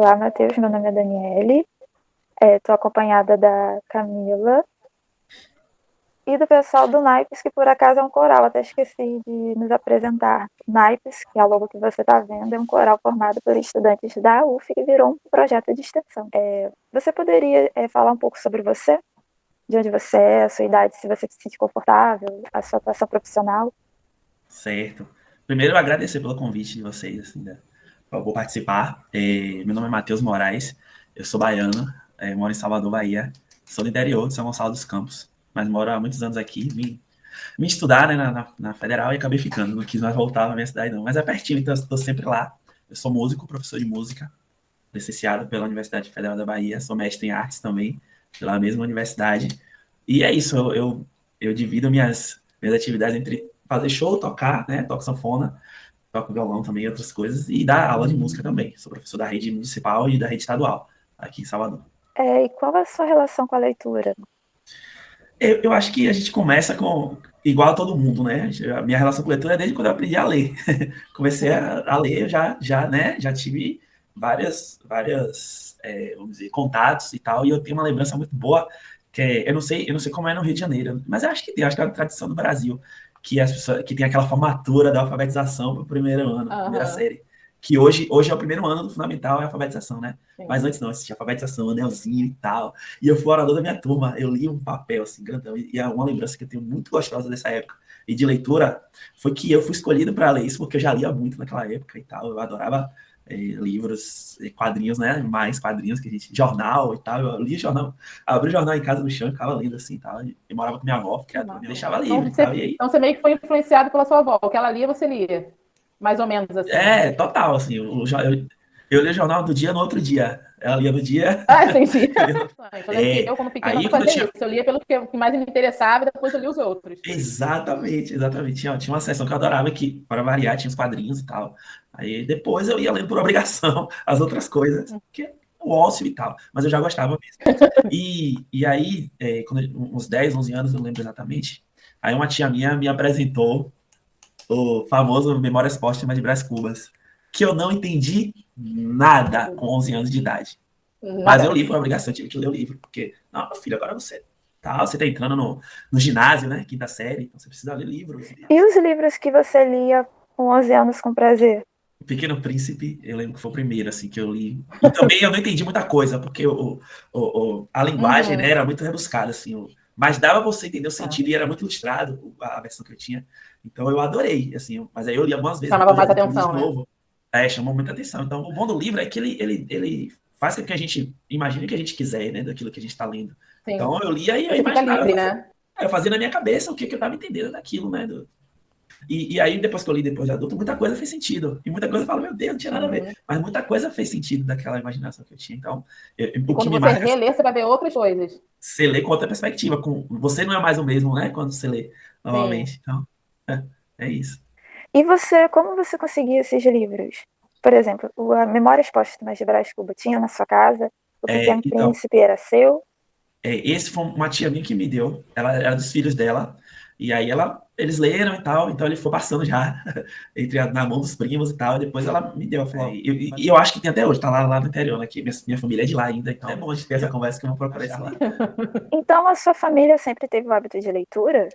Olá, Matheus. Meu nome é Daniele. Estou acompanhada da Camila e do pessoal do Naipes, que por acaso é um coral. Até esqueci de nos apresentar. Naipes, que é a logo que você está vendo, é um coral formado por estudantes da UF que virou um projeto de extensão. Você poderia falar um pouco sobre você? De onde você é, a sua idade, se você se sente confortável, a sua atuação profissional? Certo. Primeiro, agradecer pelo convite de vocês, assim, eu vou participar. Meu nome é Matheus Moraes, eu sou baiano, moro em Salvador, Bahia. Sou do interior de São Gonçalo dos Campos, mas moro há muitos anos aqui. Vim estudar, né, na Federal e acabei ficando. Não quis mais voltar na minha cidade, não. Mas é pertinho, então eu estou sempre lá. Eu sou músico, professor de música, licenciado pela Universidade Federal da Bahia. Sou mestre em artes também, pela mesma universidade. E é isso, eu divido minhas atividades entre fazer show, tocar, né? Toco sanfona, toco violão também, outras coisas, e dar aula de música também. Sou professor da rede municipal e da rede estadual, aqui em Salvador. E qual a sua relação com a leitura? Eu acho que a gente começa com igual a todo mundo, né? A minha relação com leitura é desde quando eu aprendi a ler. Comecei a ler, já tive várias, vamos dizer, contatos e tal, e eu tenho uma lembrança muito boa, eu não sei como é no Rio de Janeiro, mas eu acho que tem, acho que é uma tradição do Brasil, que as pessoas, que tem aquela formatura da alfabetização para o primeiro ano, primeira Aham, série, que hoje é o primeiro ano do fundamental, é a alfabetização, né? sim. Mas antes não, existia alfabetização, anelzinho e tal. E eu fui o orador da minha turma, eu li um papel assim, grandão, e é uma lembrança que eu tenho muito gostosa dessa época. E de leitura, foi que eu fui escolhido para ler isso, porque eu já lia muito naquela época e tal. Eu adorava livros, quadrinhos, né? Mais quadrinhos que a gente. Jornal e tal. Eu lia jornal, abri o jornal em casa no chão e ficava lendo assim e tal. E morava com minha avó, que me deixava livre e tal. E aí. Então você meio que foi influenciado pela sua avó. O que ela lia, você lia. Mais ou menos assim. Total, assim. Eu li o jornal do dia no outro dia. Ela lia no dia. Ah, entendi. Eu lembro que É, eu, quando pequena, aí quando eu fazia tinha. isso. Eu lia pelo que mais me interessava e depois eu lia os outros. Exatamente, exatamente. Tinha uma seção que eu adorava que, para variar, tinha os quadrinhos e tal. Aí depois eu ia lendo por obrigação as outras coisas, que é o ócio e tal. Mas eu já gostava mesmo. E aí, uns 10, 11 anos, eu não lembro exatamente, aí uma tia minha me apresentou o famoso Memórias Póstumas de Brás Cubas, que eu não entendi nada com 11 anos de idade. Mas eu Nada. li por obrigação, eu tive que ler o livro, porque, não, meu filho, agora você tá entrando no ginásio, né, quinta série, então você precisa ler livros. E os livros que você lia com 11 anos com prazer? O Pequeno Príncipe, eu lembro que foi o primeiro, assim, que eu li. E também eu não entendi muita coisa, porque a linguagem, né, Uhum. era muito rebuscada, assim, mas dava pra você entender o Tá. sentido e era muito ilustrado a versão que eu tinha. Então eu adorei, assim, mas aí eu li algumas vezes, Chamava depois de mais adulto, eu li de atenção, né? novo. Chamou muita atenção. Então o bom do livro é que ele faz com que a gente imagine o que a gente quiser, né, daquilo que a gente tá lendo. Sim. Então eu lia e eu Você fica imaginava, livre, né? eu fazia na minha cabeça o que, que eu tava entendendo daquilo, né, e aí, depois que eu li depois de adulto, muita coisa fez sentido. E muita coisa eu falo, meu Deus, não tinha nada a ver. Uhum. Mas muita coisa fez sentido daquela imaginação que eu tinha. Então, E o que quando me você marca é relê, você vai ver outras coisas. você lê com outra perspectiva. Você não é mais o mesmo, né? Quando você lê Sim. novamente. Então, é, é isso. E você, como você conseguia esses livros? Por exemplo, a Memórias Póstumas de Brás Cubas tinha na sua casa? O Pequeno Então, Príncipe era seu? esse foi uma tia minha que me deu. Ela era dos filhos dela. E aí eles leram e tal. Então ele foi passando já na mão dos primos e tal. E depois ela me deu. Falou, e eu acho que tem até hoje, tá lá no interior, né? Que minha família é de lá ainda. Então é bom a gente ter essa conversa que eu vou procurar isso lá. Então a sua família sempre teve o hábito de leitura?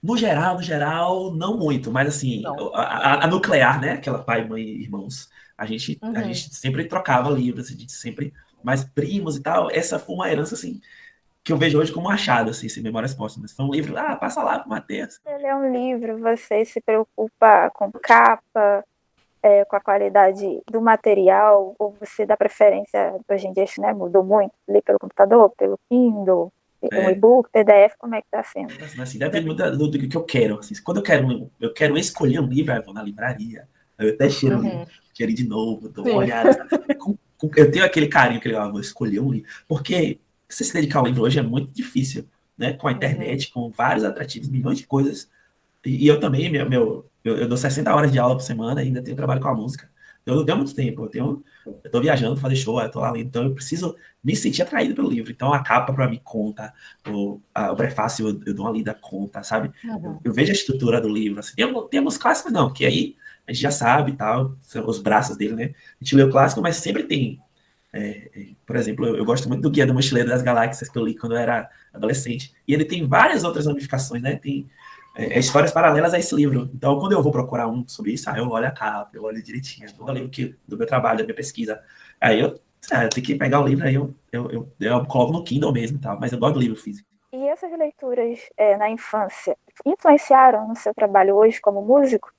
No geral, não muito, mas assim, Não. a nuclear, né? Aquela pai, mãe e irmãos, a Uhum. gente sempre trocava livros, a gente sempre, mais primos e tal. Essa foi uma herança, assim, que eu vejo hoje como um achado, assim, sem Memórias Póstumas. Foi um livro, passa lá pro Matheus. Você lê um livro, você se preocupa com capa, com a qualidade do material, ou você dá preferência, hoje em dia isso, né, mudou muito, ler pelo computador, pelo Kindle, um É, e-book, PDF, como é que tá sendo? assim, depende muito do que eu quero. Assim, quando eu quero escolher um livro, eu vou na livraria, aí eu até cheiro o livro, Uhum. cheiro de novo, dou uma Sim. olhada. Eu tenho aquele carinho que eu vou escolher um livro, porque você se dedicar ao livro hoje é muito difícil, né? Com a Uhum. internet, com vários atrativos, milhões de coisas. E eu também, eu dou 60 horas de aula por semana, ainda tenho trabalho com a música. Eu não tenho muito tempo, eu tô viajando fazer show, eu tô lá lendo, então eu preciso me sentir atraído pelo livro. Então a capa para mim conta, o prefácio eu dou uma lida conta, sabe? Uhum. Eu vejo a estrutura do livro. Assim. Tem alguns clássicos, não, que aí a gente já sabe e tal, são os braços dele, né? A gente lê o clássico, mas sempre tem Por exemplo, eu gosto muito do Guia do Mochileiro das Galáxias, que eu li quando eu era adolescente. E ele tem várias outras ramificações, né? Tem histórias paralelas a esse livro. Então, quando eu vou procurar um sobre isso, eu olho a capa, eu olho direitinho, todo livro do meu trabalho, da minha pesquisa. Aí eu tenho que pegar o livro, aí eu coloco no Kindle mesmo e tal, mas eu gosto do livro físico. E essas leituras na infância influenciaram no seu trabalho hoje como músico?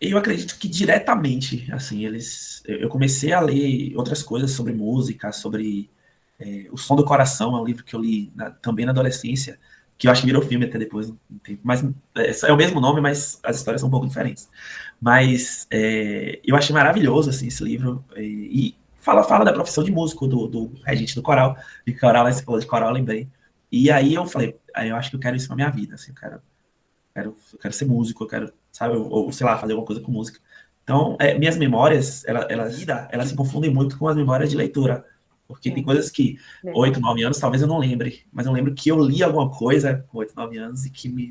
Eu acredito que diretamente, assim, eu comecei a ler outras coisas sobre música, sobre O Som do Coração, é um livro que eu li também na adolescência, que eu acho que virou filme até depois, um tempo. Mas é o mesmo nome, mas as histórias são um pouco diferentes. Mas eu achei maravilhoso, assim, esse livro, e fala da profissão de músico, do regente do coral, você falou de coral, eu lembrei. E aí eu falei, eu acho que eu quero isso pra minha vida, assim, eu quero ser músico, eu quero, sabe, ou sei lá, fazer alguma coisa com música. Então, minhas memórias, elas se confundem muito com as memórias de leitura, porque tem coisas que 8, 9 anos talvez eu não lembre, mas eu lembro que eu li alguma coisa com 8, 9 anos e que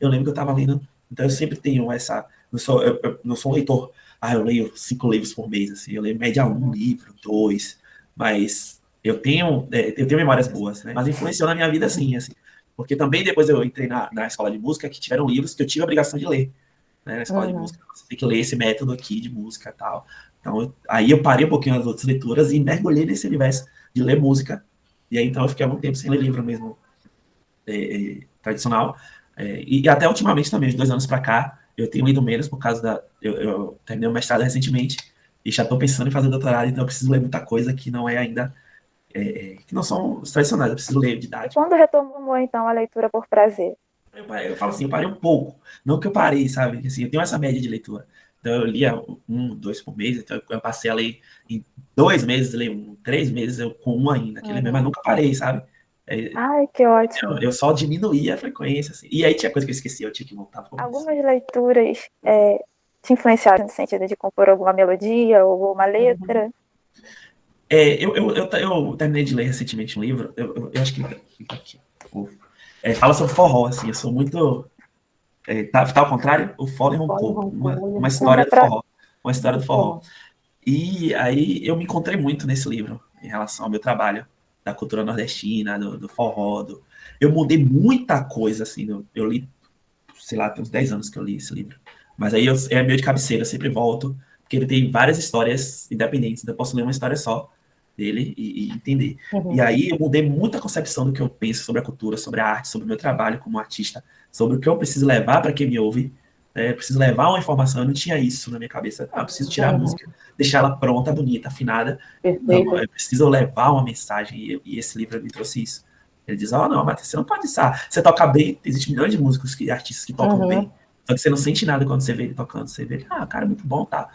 eu lembro que eu estava lendo. Então eu sempre tenho essa, eu não sou um leitor, eu leio 5 livros por mês, assim, eu leio média 1 livro, 2, mas eu tenho memórias boas, né? Mas influenciou na minha vida assim, porque também depois eu entrei na escola de música, que tiveram livros que eu tive a obrigação de ler, né? Na escola de música, você tem que ler esse método aqui de música e tal. Então, aí eu parei um pouquinho nas outras leituras e mergulhei nesse universo de ler música. E aí, então, eu fiquei há muito tempo sem ler livro mesmo tradicional. E até ultimamente também, de 2 anos para cá, eu tenho lido menos por causa eu terminei o mestrado recentemente e já estou pensando em fazer doutorado, então eu preciso ler muita coisa que não é ainda que não são os tradicionais, eu preciso ler didático. Quando retomou, então, a leitura por prazer? Eu falo assim, eu parei um pouco. Não que eu parei, sabe? Assim, eu tenho essa média de leitura. Então, eu lia 1, 2 por mês. Então, eu passei a ler em 2 meses, leio 3 meses, eu com 1 ainda. Mas nunca parei, sabe? Ai, que ótimo. Eu só diminuía a frequência. Assim. E aí tinha coisa que eu esquecia, eu tinha que voltar para Algumas leituras te influenciaram no sentido de compor alguma melodia ou uma letra? Eu terminei de ler recentemente um livro, eu acho que fica aqui. Fala sobre forró, assim, eu sou muito... tá ao contrário? O Fole Roncou, uma história do forró. Uma história do forró. E aí eu me encontrei muito nesse livro, em relação ao meu trabalho, da cultura nordestina, do forró. Eu mudei muita coisa, assim, eu li, sei lá, tem uns 10 anos que eu li esse livro. Mas aí é meio de cabeceira, eu sempre volto, porque ele tem várias histórias independentes, então eu posso ler uma história só dele e entender. E aí eu mudei muita concepção do que eu penso sobre a cultura, sobre a arte, sobre o meu trabalho como artista, sobre o que eu preciso levar para quem me ouve. Eu preciso levar uma informação, eu não tinha isso na minha cabeça. Eu preciso tirar a música, deixar ela pronta, bonita, afinada. Não, eu preciso levar uma mensagem, e esse livro me trouxe isso. Ele diz, não, Matheus, você não pode pensar. Você toca bem, existem milhões de músicos, artistas que tocam bem, só que você não sente nada quando você vê ele tocando. Você vê ele, cara, muito bom, tá.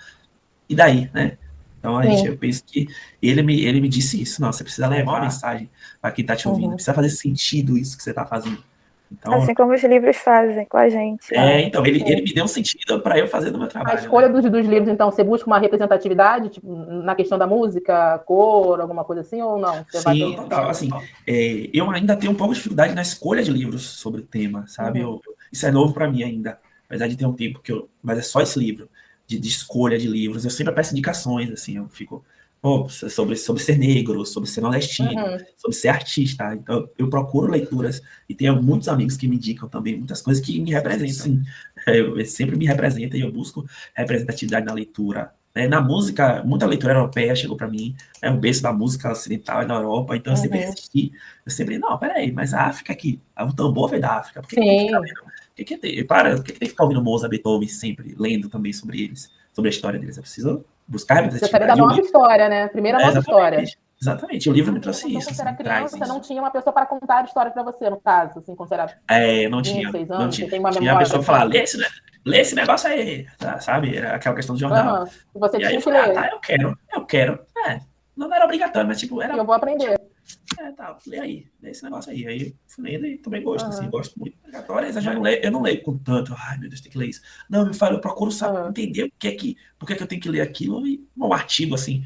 E daí, né? Então, eu penso que ele me disse isso. Não, você precisa levar uma mensagem para quem está te ouvindo. Precisa fazer sentido isso que você está fazendo. Então, assim como os livros fazem com a gente. Então, ele me deu um sentido para eu fazer no meu trabalho. A escolha dos livros, então, você busca uma representatividade, tipo, na questão da música, cor, alguma coisa assim, ou não? Você Sim, total. Assim, eu ainda tenho um pouco de dificuldade na escolha de livros sobre o tema, sabe? Isso é novo para mim ainda. Apesar de ter um tempo mas é só esse livro de escolha de livros. Eu sempre peço indicações, assim, eu fico sobre ser negro, sobre ser nordestino, sobre ser artista. Então, eu procuro leituras e tenho muitos amigos que me indicam também muitas coisas que me representam. Sim, eu sempre me representa e eu busco representatividade na leitura. Na música, muita leitura europeia chegou para mim, o berço da música ocidental é na Europa, então eu sempre assisti, não, peraí, mas a África aqui, o tambor veio da África, por que tem que ficar lendo? Por que tem que ficar ouvindo Mozart, Beethoven sempre, lendo também sobre eles, sobre a história deles? Eu preciso buscar representatividade. Você sabe da nossa história, né? Primeiro a nossa história. Exatamente, o livro me trouxe isso. Quando você era criança, você não tinha uma pessoa para contar a história para você, no caso, assim, quando você era não tinha. 6 anos, Não tinha. Você tem uma tinha memória. A pessoa que falava, lê esse negócio aí, tá, sabe? Era aquela questão do jornal. Você e aí tinha eu falei, que ler. Eu quero. Não era obrigatório, mas tipo, era... Eu vou aprender. Lê aí, lê esse negócio aí. Aí fui lendo e tomei gosto, assim, gosto muito. Agora eu não leio com tanto, ai meu Deus, tem que ler isso. Não, eu procuro saber, entender por que eu tenho que ler aquilo, e um artigo, assim,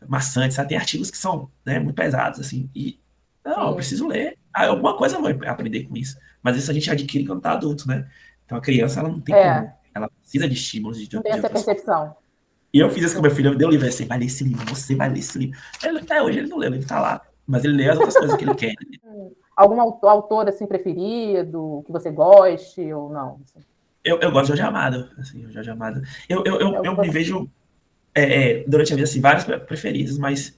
maçante, sabe? Tem artigos que são, né, muito pesados, assim, e eu preciso ler. Alguma coisa eu vou aprender com isso. Mas isso a gente adquire quando tá adulto, né? Então a criança, ela não tem como, ela precisa de estímulos de não tem essa percepção. E eu fiz isso com meu filho, eu dei o livro, assim, vai ler esse livro, você vai ler esse livro. Até hoje ele não lê, o livro tá lá, mas ele lê as outras coisas que ele quer. Algum autor, assim, preferido, que você goste ou não? Assim? Eu gosto de Jorge Amado, assim, o Jorge Amado. Eu me Você... vejo, durante a vida, assim, vários preferidos, mas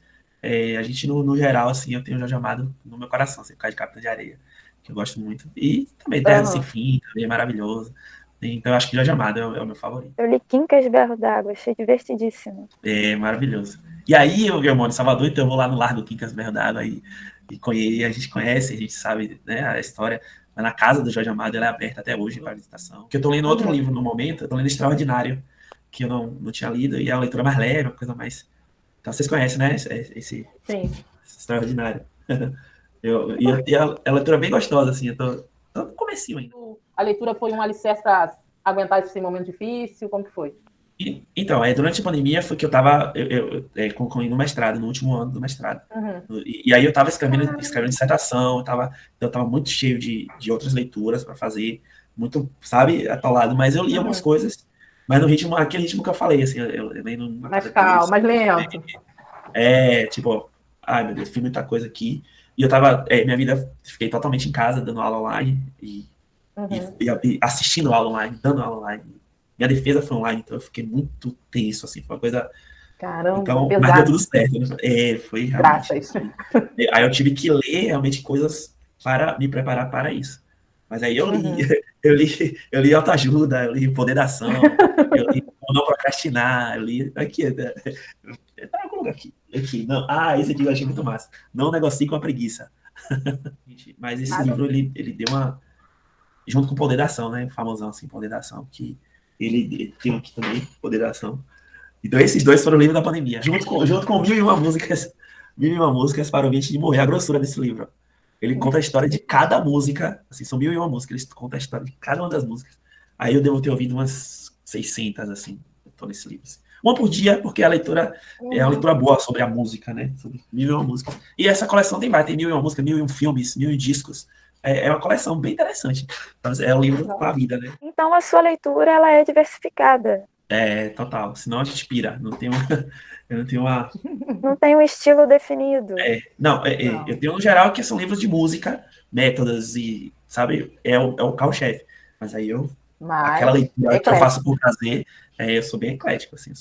a gente, no geral, assim, eu tenho o Jorge Amado no meu coração, assim, por causa de Capitã de Areia, que eu gosto muito. E também Terra Sem Fim, também é maravilhoso. Então eu acho que Jorge Amado é o meu favorito. Eu li Quincas Berro d'Água, achei divertidíssimo. É maravilhoso. E aí eu moro em Salvador, então eu vou lá no Largo Quincas Berro d'Água e a gente conhece, a gente sabe, né, a história. Mas na casa do Jorge Amado, ela é aberta até hoje para visitação. Porque eu tô lendo outro livro no momento, eu tô lendo Extraordinário, que eu não tinha lido, e é uma leitura mais leve, uma coisa mais... Então vocês conhecem, né, esse Extraordinário. E a leitura é bem gostosa, assim, eu tô no comecinho ainda. A leitura foi um alicerce para aguentar esse momento difícil? Como que foi? Então, durante a pandemia foi que eu estava concluindo o mestrado, no último ano do mestrado. E aí eu estava escrevendo dissertação, eu estava muito cheio de outras leituras para fazer, muito, sabe, atolado, mas eu li algumas coisas, mas no ritmo, aquele ritmo que eu falei, assim, eu lendo uma mais calmo, mais lento. Tipo, ai meu Deus, fiz muita coisa aqui. E eu tava, minha vida, fiquei totalmente em casa, dando aula online, e assistindo aula online, dando aula online. Minha defesa foi online, então eu fiquei muito tenso, assim, foi uma coisa... Caramba, então, pesado. mas deu tudo certo, né? Foi realmente... Assim, aí eu tive que ler, realmente, coisas para me preparar para isso. Mas aí eu li, eu li autoajuda, eu li Poder da Ação, eu li Como Não Procrastinar, eu li... Aqui, tá algum lugar aqui. Não. Esse aqui eu achei muito massa. Não negocie com a preguiça. Mas esse livro, ele deu uma... Junto com Poder da Ação, né? Famosão, assim, Poder da Ação, que ele tem aqui também, Poder da Ação. Então esses dois foram o livro da pandemia, junto com Mil e Uma Músicas para o Ambiente de Morrer, a grossura desse livro. Ele conta a história de cada música, assim, são 1001 músicas, ele conta a história de cada uma das músicas. Aí eu devo ter ouvido umas 600, assim, eu tô nesse livro. Assim. Uma por dia, porque a leitura é uma leitura boa sobre a música, né? Sobre 1001 músicas. E essa coleção tem 1001 músicas, 1001 filmes, 1001 discos. É uma coleção bem interessante. É um livro com a vida, né? Então a sua leitura, ela é diversificada. Total. Senão a gente pira. Eu não tenho uma... Não tem um estilo definido. Não. Eu tenho no geral que são livros de música, métodos e, sabe, é o carro-chefe. Mas aí aquela leitura que eu faço por prazer, eu sou bem eclético, assim,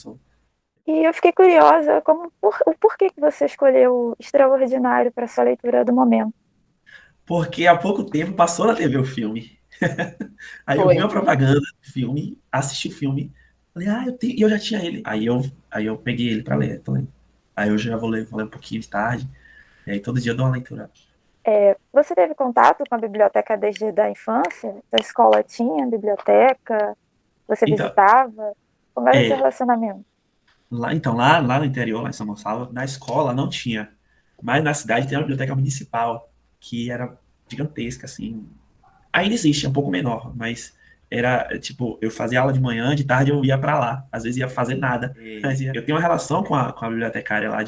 E eu fiquei curiosa, o porquê que você escolheu Extraordinário para sua leitura do momento? Porque há pouco tempo passou na TV o filme. Aí eu vi uma propaganda do filme, assisti o filme, falei, eu já tinha ele. Aí eu peguei ele para ler, tô lendo. Aí hoje eu já vou ler um pouquinho de tarde, e aí todo dia eu dou uma leitura. Você teve contato com a biblioteca desde a infância? Da escola tinha biblioteca? Você visitava? Como era o seu relacionamento? Lá no interior, lá em São Gonçalo, na escola não tinha. Mas na cidade tem uma biblioteca municipal, que era gigantesca, assim. Ainda existe, é um pouco menor, mas era, tipo, eu fazia aula de manhã, de tarde eu ia para lá. Às vezes ia fazer nada. Mas eu tenho uma relação com a bibliotecária lá,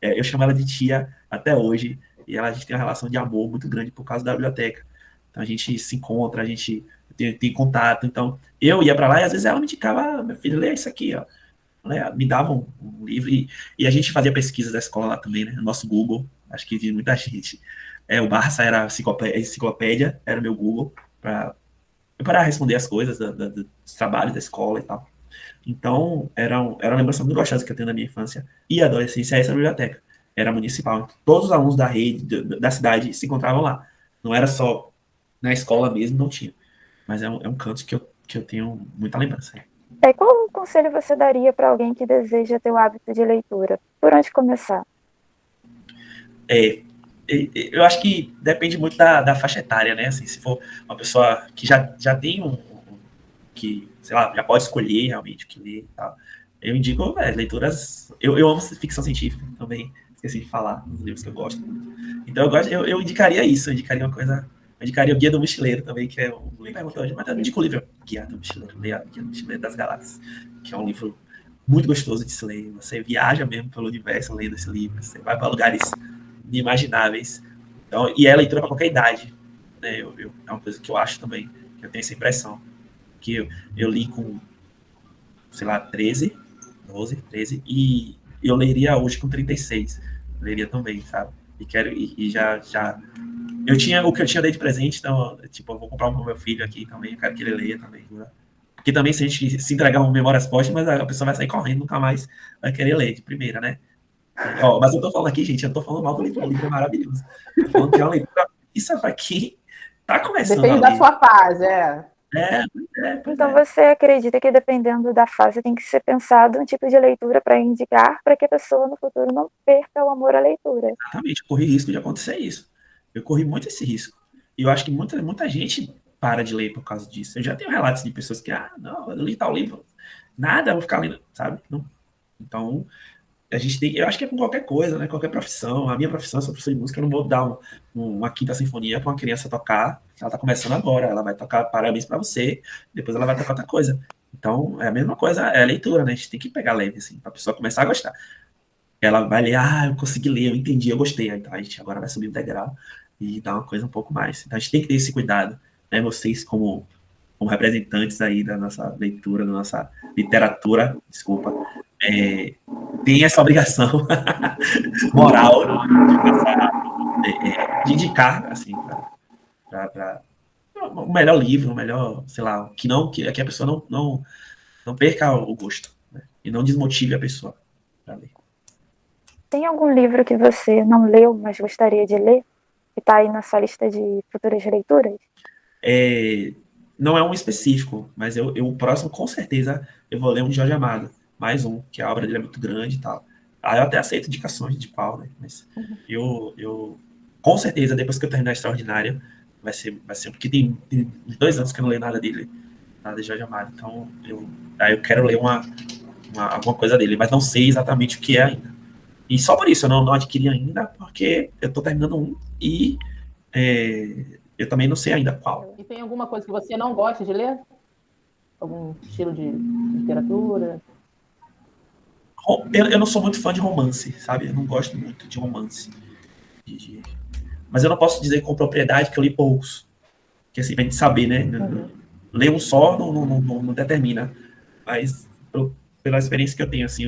eu chamo ela de tia até hoje, e a gente tem uma relação de amor muito grande por causa da biblioteca. Então a gente se encontra, a gente tem contato. Então eu ia para lá e às vezes ela me indicava, meu filho, lê isso aqui, ó. Me dava um livro e a gente fazia pesquisas da escola lá também, né? No nosso Google, acho que de muita gente. O Barça era a enciclopédia, era o meu Google, para responder as coisas dos trabalhos da escola e tal. Então, era uma lembrança muito gostosa que eu tenho da minha infância e adolescência, essa biblioteca. Era municipal. Todos os alunos da rede, da cidade, se encontravam lá. Não era só na escola mesmo, não tinha. Mas é um canto que eu tenho muita lembrança. Qual conselho você daria para alguém que deseja ter o hábito de leitura? Por onde começar? Eu acho que depende muito da faixa etária, né? Assim, se for uma pessoa que já tem que, sei lá, já pode escolher realmente o que ler e tal. Eu indico leituras... Eu amo ficção científica também, esqueci de falar, nos livros que eu gosto muito. Então eu indicaria isso, eu indicaria uma coisa... Eu indicaria o Guia do Mochileiro também, que é um livro hoje, mas eu indico o livro Guia do Mochileiro, Guia do Mochileiro das Galáxias, que é um livro muito gostoso de se ler. Você viaja mesmo pelo universo lendo esse livro, você vai para lugares inimagináveis. Então, e é leitura para qualquer idade. Né? É uma coisa que eu acho também, que eu tenho essa impressão. Que eu li com, sei lá, 13, 12, 13, e eu leria hoje com 36. Leria também, sabe? E já eu tinha o que eu tinha dei de presente, então, tipo, eu vou comprar um pro meu filho aqui também, eu quero que ele leia também, né? Porque também se a gente se entregar um Memórias Póstumas, a pessoa vai sair correndo, nunca mais vai querer ler de primeira, né? Ó, mas eu tô falando aqui, gente, eu tô falando mal do livro, o livro é maravilhoso. Eu tô falando que é uma leitura, isso pra quem tá começando Depende a da ler. sua fase, é. Pois Então é. você acredita que dependendo da fase tem que ser pensado um tipo de leitura para indicar para que a pessoa no futuro não perca o amor à leitura. Exatamente, eu corri risco de acontecer isso. Eu corri muito esse risco. E eu acho que muita gente para de ler por causa disso. Eu já tenho relatos de pessoas que, não, eu li tal livro, nada, eu vou ficar lendo, sabe? Não. Então, a gente tem, eu acho que é com qualquer coisa, né? Qualquer profissão. A minha profissão, eu sou professor de música, eu não vou dar uma quinta sinfonia para uma criança tocar, ela está começando agora, ela vai tocar parabéns para você, depois ela vai tocar outra coisa. Então, é a mesma coisa, é a leitura, né? A gente tem que pegar leve, assim, para a pessoa começar a gostar. Ela vai ler, eu consegui ler, eu entendi, eu gostei. Então, a gente agora vai subir o degrau e dar uma coisa um pouco mais. Então, a gente tem que ter esse cuidado, né? Vocês, como representantes aí da nossa leitura, da nossa literatura, desculpa, tem essa obrigação moral de passar, de indicar, assim, para o melhor livro, o melhor, sei lá, que a pessoa não perca o gosto, né? E não desmotive a pessoa para ler. Tem algum livro que você não leu, mas gostaria de ler? Que está aí na sua lista de futuras leituras? Não é um específico, mas o próximo, com certeza, eu vou ler um de Jorge Amado. Mais um, que a obra dele é muito grande e tal. Eu até aceito indicações de pau, né? Mas eu com certeza, depois que eu terminar a Extraordinária, vai ser porque tem 2 anos que eu não leio nada dele, nada de Jorge Amado. Então, eu quero ler alguma coisa dele, mas não sei exatamente o que é ainda. E só por isso eu não adquiri ainda, porque eu tô terminando um e eu também não sei ainda qual. E tem alguma coisa que você não gosta de ler? Algum estilo de literatura? Eu não sou muito fã de romance, sabe? Eu não gosto muito de romance. Mas eu não posso dizer com propriedade que eu li poucos. Que assim, pra gente saber, né? Ler um só não determina. Mas pela experiência que eu tenho, assim,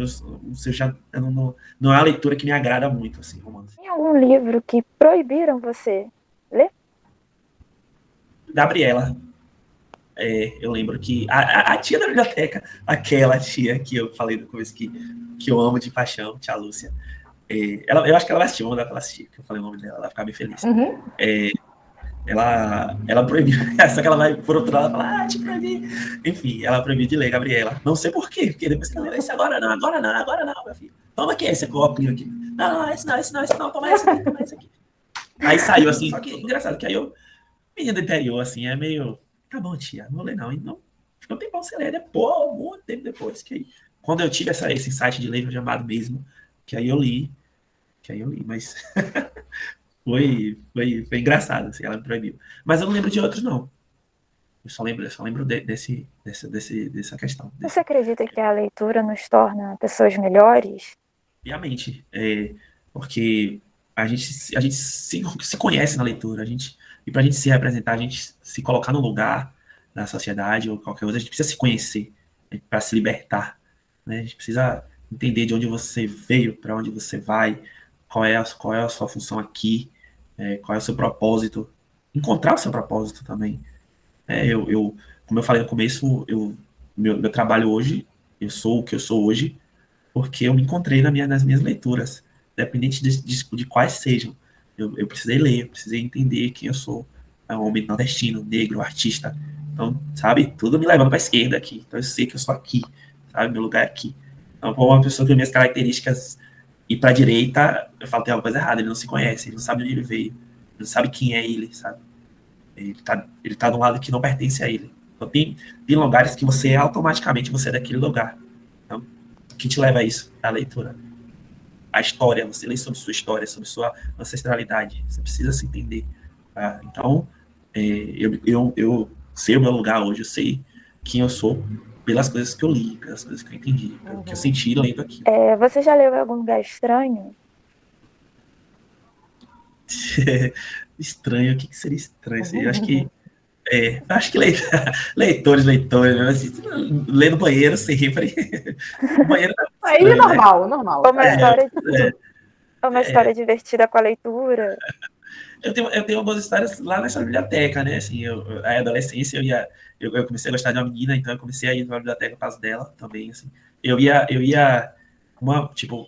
não é a leitura que me agrada muito, assim, romance. Tem algum livro que proibiram você ler? Gabriela. Eu lembro que a tia da biblioteca, aquela tia que eu falei no começo que eu amo de paixão, tia Lúcia, eu acho que ela vai assistir, vamos mandar pra ela assistir, que eu falei o nome dela, ela vai ficar bem feliz. Ela proibiu, só que ela vai por outro lado falar, te proibi. Enfim, ela proibiu de ler Gabriela. Não sei por quê, porque depois que ela leu, esse agora não, meu filho. Toma aqui esse copinho aqui. Não, esse não, toma esse aqui. Aí saiu assim, só que engraçado, que aí menino do interior, assim, é meio, tá bom, tia, não vou ler não. E não, ficou um tempão sem ler, depois, muito tempo depois, que aí, quando eu tive esse insight de ler chamado mesmo, que aí eu li, mas foi engraçado, assim, ela me proibiu. Mas eu não lembro de outros, não. Eu só lembro dessa questão. Você acredita que a leitura nos torna pessoas melhores? Obviamente, porque a gente se conhece na leitura, e para a gente se representar, a gente se colocar no lugar da sociedade ou qualquer coisa, a gente precisa se conhecer, né, para se libertar, né? A gente precisa entender de onde você veio, para onde você vai, qual é a sua função aqui, qual é o seu propósito, encontrar o seu propósito também. Como eu falei no começo, meu trabalho hoje, eu sou o que eu sou hoje, porque eu me encontrei nas minhas leituras, independente de quais sejam. Eu precisei ler, eu precisei entender quem eu sou. Um homem nordestino, negro, artista. Então, sabe, tudo me levando para a esquerda aqui. Então eu sei que eu sou aqui, sabe, meu lugar é aqui. Então, como uma pessoa que tem minhas características ir para a direita, eu falo que tem alguma coisa errada, ele não se conhece, ele não sabe de onde ele veio, ele não sabe quem é ele, sabe? Ele tá de um lado que não pertence a ele. Então tem lugares que automaticamente você é daquele lugar. Então, o que te leva a isso? A leitura. A história, você lê sobre sua história, sobre sua ancestralidade. Você precisa se entender. Tá? Então, eu sei o meu lugar hoje, eu sei quem eu sou pelas coisas que eu li, pelas coisas que eu entendi, pelo que eu senti lendo aqui. Você já leu em algum lugar estranho? Estranho, o que seria estranho? Eu acho que leitores, assim, ler no banheiro sempre. O banheiro Aí é normal, normal. Uma história divertida com a leitura. Eu tenho boas histórias lá nessa biblioteca, né? Assim, a adolescência, eu comecei a gostar de uma menina, então eu comecei a ir na biblioteca por causa dela também, assim. Eu ia tipo,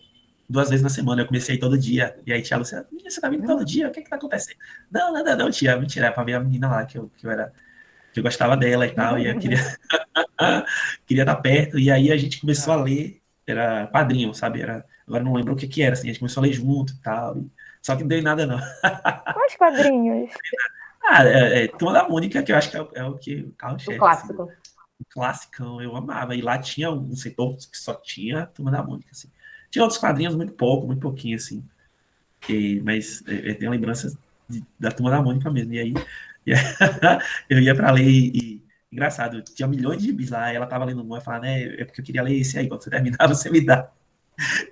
2 vezes na semana, eu comecei a ir todo dia. E aí tia Luciana, menina, você tá vindo todo dia? O que tá acontecendo? Não, nada não, tia, mentira, é pra ver a menina lá, que eu gostava dela e tal, e eu queria estar perto, e aí a gente começou a ler, era quadrinho, sabe? Agora não lembro o que era, assim, a gente começou a ler junto e tal, só que não deu em nada não. Quais quadrinhos? Turma da Mônica, que eu acho que é o que o O carro-chefe. clássico. Assim, o classicão, eu amava. E lá tinha um setor que só tinha Turma da Mônica, assim. Tinha outros quadrinhos muito pouquinho, assim. Mas eu tenho lembranças da Turma da Mônica mesmo. E aí eu ia pra ler engraçado, tinha milhões de gibis lá, ela tava lendo um, eu falava, né, é porque eu queria ler esse aí, quando você terminar, você me dá.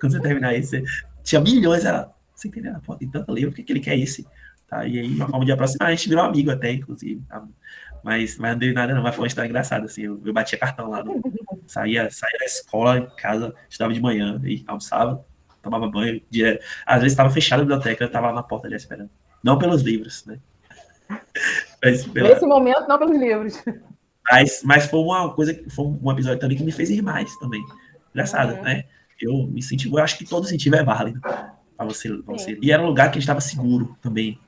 Quando você terminar esse, tinha milhões, ela, você entendeu? Pô, tem tanto livro, por que ele quer esse? Tá, e aí, uma forma de aproximar, a gente virou amigo até, inclusive, tá? Mas não deu nada não, mas foi uma história engraçada, assim, eu batia cartão lá, saía da escola, em casa, estudava de manhã, e almoçava, tomava banho, às vezes estava fechada a biblioteca, eu estava lá na porta ali esperando. Não pelos livros, né? Nesse momento, não pelos livros. Mas foi uma coisa, foi um episódio também que me fez rir mais também. Engraçado, né? Eu me senti, eu acho que todo incentivo é válido para você. E era um lugar que a gente estava seguro também,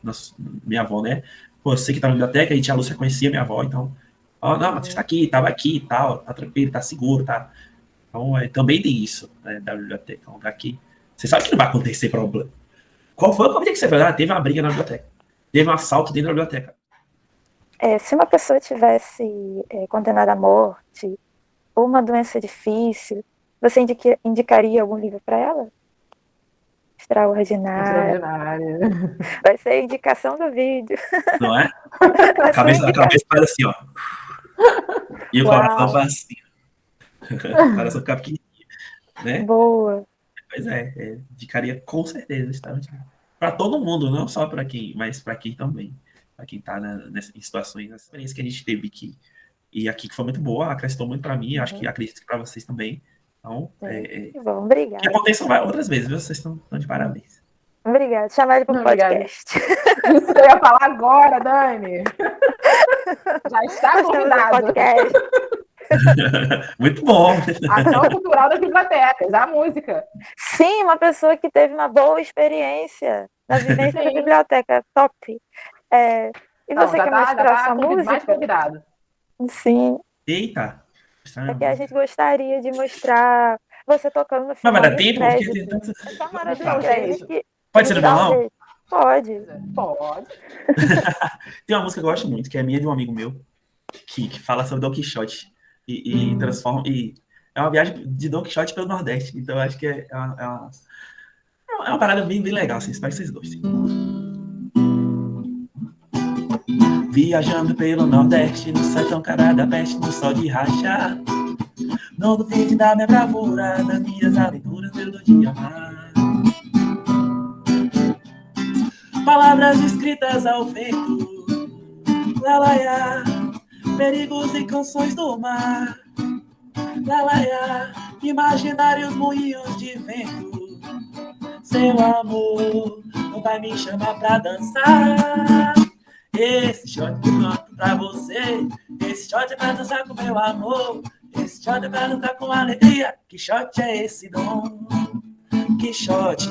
minha avó, né? Pô, eu sei que estava na biblioteca e tia Lúcia conhecia minha avó, então, não, mas você está aqui, estava aqui e tal, tá tranquilo, tá seguro, tá? Então, também tem isso, né, da biblioteca, um lugar que você sabe que não vai acontecer problema. Qual foi o problema que você fez? Teve uma briga na biblioteca, teve um assalto dentro da biblioteca. Se uma pessoa tivesse condenada à morte ou uma doença difícil, você indicaria algum livro para ela? Extraordinário. Vai ser a indicação do vídeo. Não é? A cabeça faz assim, ó. E o coração faz assim. O coração fica pequenininho, né? Boa. Pois indicaria com certeza. Para todo mundo, não só para quem, mas para quem também. Para quem está em situações, nessa experiência que a gente teve aqui. E aqui que foi muito boa, acrescentou muito para mim, acho que acredito que para vocês também. Então, bom, obrigada. Que aconteçam outras vezes, viu? Vocês estão de parabéns. Obrigada. Chamar ele para o podcast. Isso que eu ia falar agora, Dani. Já está convidado. Muito bom. Ação cultural das bibliotecas, a música. Sim, uma pessoa que teve uma boa experiência na vivência da biblioteca. Top. E você quer mostrar sua música? Mais convidado. Sim. Eita. Porque a gente gostaria de mostrar você tocando no final. Mas vai dar tempo? Pode ser no violão? Pode. Tem uma música que eu gosto muito, que é minha de um amigo meu, que fala sobre Don Quixote e transforma. E é uma viagem de Don Quixote pelo Nordeste. Então eu acho que é uma parada bem legal, assim, espero que vocês gostem. Viajando pelo Nordeste, no sertão cara da peste, no sol de rachar. Não duvide da minha bravura, das minhas aventuras, meu do dia amar. Palavras escritas ao vento, lalaiá, perigos e canções do mar, lalaiá, imaginários moinhos de vento. Seu amor não vai me chamar pra dançar. Esse shot que eu canto pra você, esse shot é pra dançar com meu amor, esse shot é pra cantar com alegria. Que shot é esse, Dom? Que shot?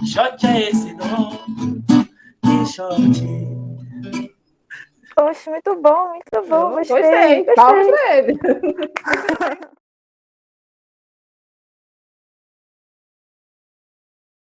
Que shot é esse, Dom? Que shot? Poxa, muito bom, muito bom. Gostei. Palmas pra ele.